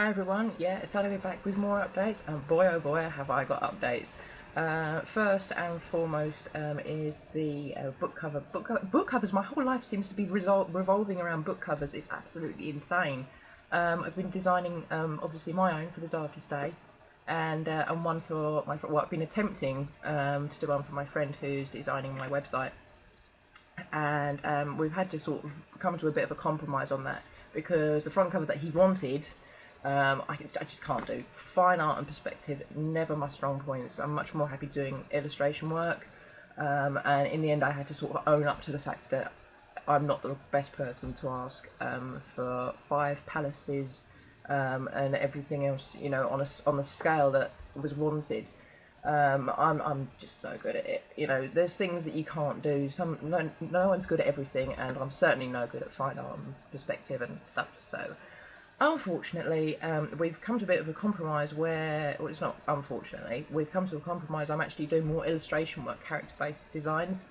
Hi everyone, yeah, it's Saturday back with more updates, and boy oh boy have I got updates. First and foremost is the book cover. Book covers, my whole life seems to be revolving around book covers. It's absolutely insane. I've been designing obviously my own for The Darkest Day, and one for my, well, I've been attempting to do one for my friend who's designing my website. And we've had to sort of come to a bit of a compromise on that, because the front cover that he wanted, I just can't do. Fine art and perspective, never my strong points. I'm much more happy doing illustration work, and in the end I had to sort of own up to the fact that I'm not the best person to ask for 5 palaces and everything else, you know, on the scale that was wanted. I'm just no good at it. You know, there's things that you can't do. No one's good at everything, and I'm certainly no good at fine art and perspective and stuff. So, unfortunately, we've come to a bit of a compromise where, well, it's not unfortunately, we've come to a compromise. I'm actually doing more illustration work, character-based designs,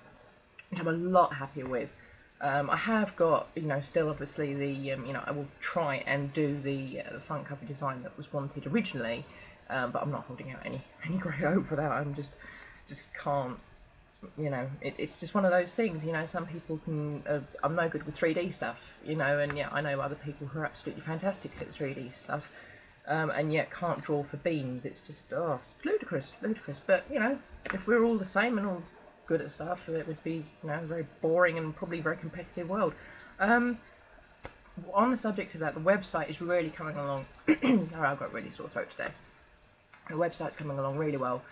which I'm a lot happier with. I have got, you know, still obviously the, you know, I will try and do the front cover design that was wanted originally, but I'm not holding out any great hope for that. I'm just can't, you know, it's just one of those things, you know. Some people can, I'm no good with 3D stuff, you know, and yet I know other people who are absolutely fantastic at 3D stuff, and yet can't draw for beans. It's just, oh, ludicrous. But, you know, if we're all the same and all good at stuff, it would be, you know, a very boring and probably very competitive world. On the subject of that, the website is really coming along. Oh, I've got a really sore throat today. The website's coming along really well.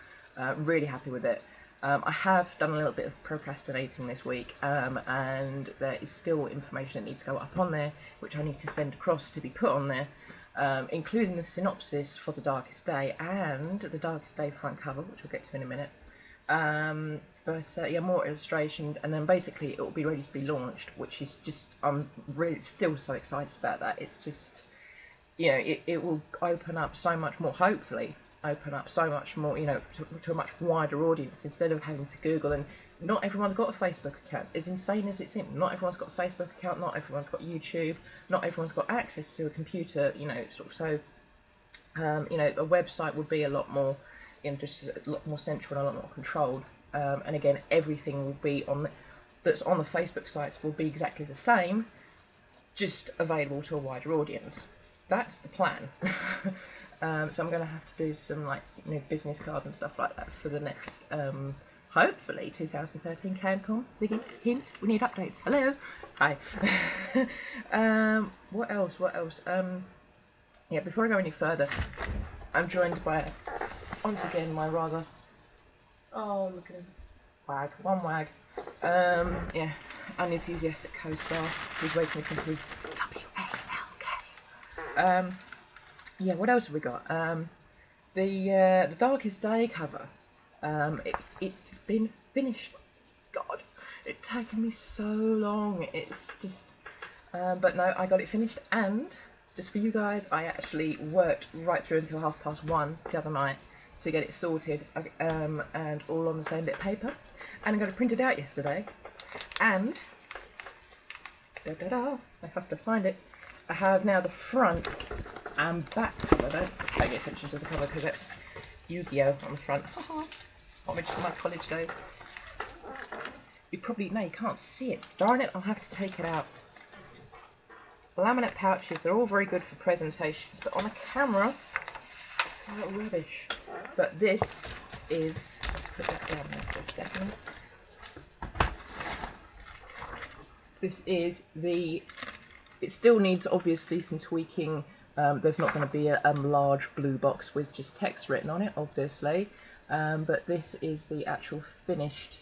Really happy with it. I have done a little bit of procrastinating this week, and there is still information that needs to go up on there, which I need to send across to be put on there, including the synopsis for The Darkest Day and The Darkest Day front cover, which we'll get to in a minute. But yeah, more illustrations, and then basically it will be ready to be launched, which is just, I'm really still so excited about that. It's just, you know, it will open up so much more, hopefully open up so much more, you know, to a much wider audience, instead of having to Google. And not everyone's got a Facebook account, as insane as it seems. Not everyone's got a Facebook account, not everyone's got YouTube, not everyone's got access to a computer, you know, sort of. So you know, a website would be a lot more, you know, just a lot more central and a lot more controlled. And again, everything will be on that's on the Facebook sites will be exactly the same, just available to a wider audience. That's the plan. So I'm going to have to do some, like, you know, business cards and stuff like that for the next, hopefully, 2013 CanCon. Ziggy, hint, we need updates. Hello, hi. What else? Yeah, before I go any further, I'm joined by, once again, my rather, oh, look at him, one wag, yeah, unenthusiastic co-star who's waking me from his WALK. Yeah, what else have we got? The Darkest Day cover. It's been finished. God, it's taken me so long. It's just, but no, I got it finished, and just for you guys, I actually worked right through until 1:30 the other night to get it sorted, and all on the same bit of paper. And I got it printed out yesterday, and I have to find it. I have now the front and back cover. Don't pay attention to the cover because that's Yu-Gi-Oh on the front. Homage to my college days. You probably, no, you can't see it. Darn it, I'll have to take it out. Laminate pouches, they're all very good for presentations, but on a camera, they're rubbish. But this is, let's put that down there for a second. This is the, it still needs obviously some tweaking. There's not going to be a large blue box with just text written on it, obviously, but this is the actual finished,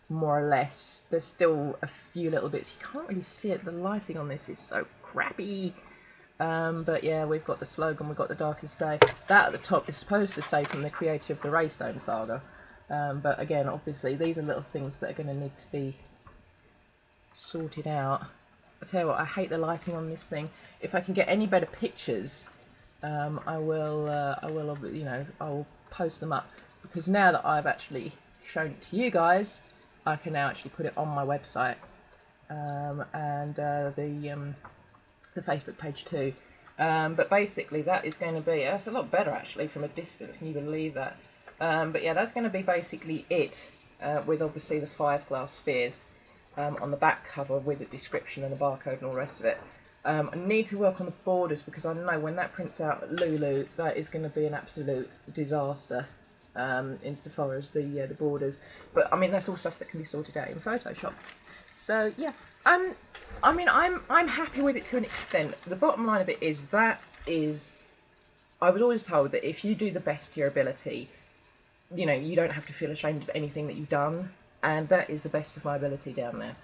more or less. There's still a few little bits, you can't really see it, the lighting on this is so crappy, but yeah, we've got the slogan, we've got The Darkest Day. That at the top is supposed to say from the creator of the Raystone Saga, but again, obviously, these are little things that are going to need to be sorted out. I tell you what, I hate the lighting on this thing. If I can get any better pictures, I will, you know, I will post them up, because now that I've actually shown it to you guys, I can now actually put it on my website, and the Facebook page too. But basically that is going to be, that's a lot better actually from a distance, can you believe that? But yeah, that's going to be basically it, with obviously the 5 glass spheres on the back cover with the description and the barcode and all the rest of it. I need to work on the borders because I know when that prints out at Lulu, that is going to be an absolute disaster insofar as the borders. But I mean, that's all stuff that can be sorted out in Photoshop. So yeah, I mean, I'm happy with it to an extent. The bottom line of it is I was always told that if you do the best to your ability, you know, you don't have to feel ashamed of anything that you've done, and that is the best of my ability down there.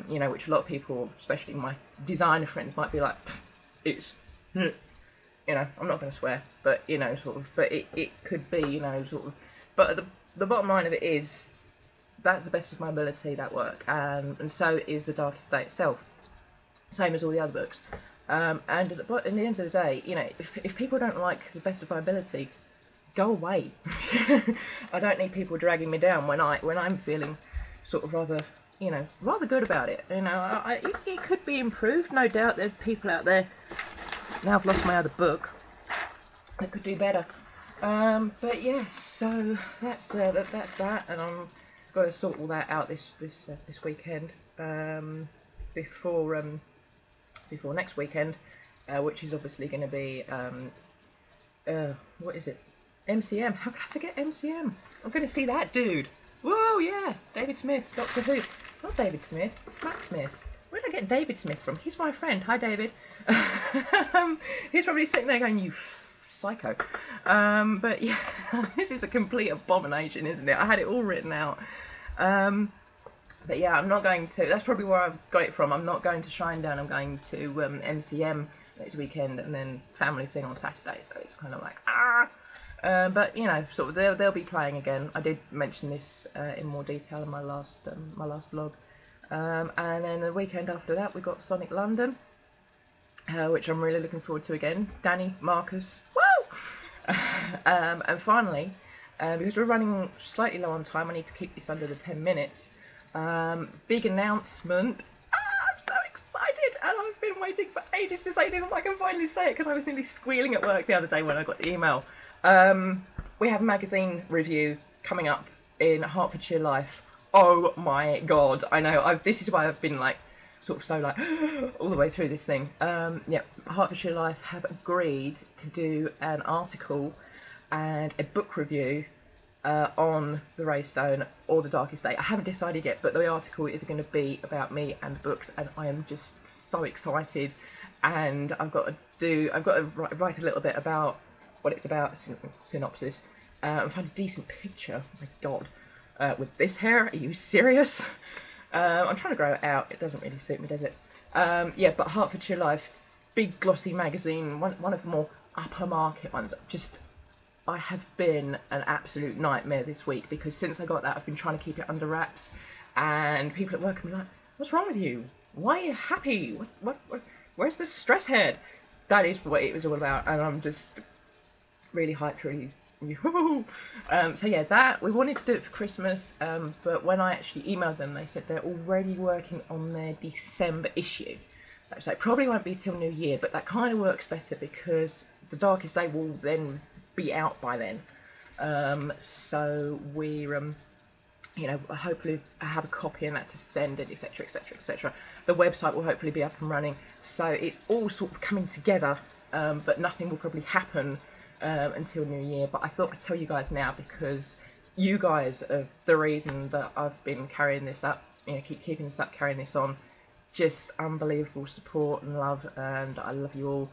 You know, which a lot of people, especially my designer friends, might be like, it's, you know, I'm not going to swear, but, you know, sort of, but it could be, you know, sort of, but the bottom line of it is, that's the best of my ability, that work, and so is The Darkest Day itself, same as all the other books. And at the end of the day, you know, if people don't like the best of my ability, go away. I don't need people dragging me down when I'm feeling sort of rather, you know, rather good about it. You know, it could be improved, no doubt. There's people out there, now I've lost my other book, that could do better. But yeah, so that's that, and I'm got to sort all that out this weekend, before next weekend, which is obviously going to be what is it? MCM. How can I forget MCM? I'm going to see that dude. Whoa, yeah, David Smith, Doctor Who. Not David Smith, Matt Smith. Where did I get David Smith from? He's my friend. Hi, David. He's probably sitting there going, you psycho. But yeah, this is a complete abomination, isn't it? I had it all written out. But yeah, I'm not going to, that's probably where I've got it from. I'm not going to Shinedown, I'm going to MCM next weekend, and then family thing on Saturday, so it's kind of like, but you know, sort of they'll be playing again. I did mention this in more detail in my last vlog. And then the weekend after that we got Sonic London, which I'm really looking forward to again. Danny, Marcus, woo! And finally, because we're running slightly low on time, I need to keep this under the 10 minutes. Big announcement. I'm so excited, and I've been waiting for ages to say this, and I can finally say it because I was nearly squealing at work the other day when I got the email. We have a magazine review coming up in Hertfordshire Life. Oh my god, I know, this is why I've been like, sort of so like, all the way through this thing. Yeah, Hertfordshire Life have agreed to do an article and a book review on the Raystone or The Darkest Day. I haven't decided yet, but the article is going to be about me and the books, and I am just so excited. And I've got to write a little bit about what it's about, synopsis, and find a decent picture. Oh my god, with this hair, are you serious? I'm trying to grow it out. It doesn't really suit me, does it? Yeah, but Hertfordshire Life, big glossy magazine, one of the more upper market ones. I have been an absolute nightmare this week, because since I got that, I've been trying to keep it under wraps, and people at work are like, "What's wrong with you? Why are you happy? Where's the stress head?" That is what it was all about, and I'm just really hyped, really. So yeah, that we wanted to do it for Christmas, but when I actually emailed them, they said they're already working on their December issue. So it probably won't be till New Year, but that kind of works better because The Darkest Day will then be out by then. So we're you know, hopefully I have a copy and that to send, and etc, etc, etc. The website will hopefully be up and running, so it's all sort of coming together, but nothing will probably happen until New Year. But I thought I'd tell you guys now, because you guys are the reason that I've been carrying this up, you know, keeping this up, carrying this on. Just unbelievable support and love, and I love you all.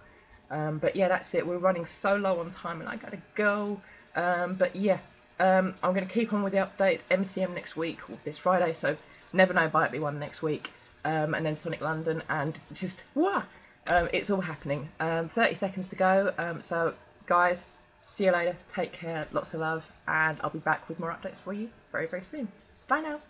But yeah, that's it. We're running so low on time and I gotta go. But yeah, I'm going to keep on with the updates. MCM next week, or this Friday, so never know, might be one next week. And then Sonic London, and just, wah! It's all happening. 30 seconds to go. So guys, see you later. Take care. Lots of love. And I'll be back with more updates for you very, very soon. Bye now.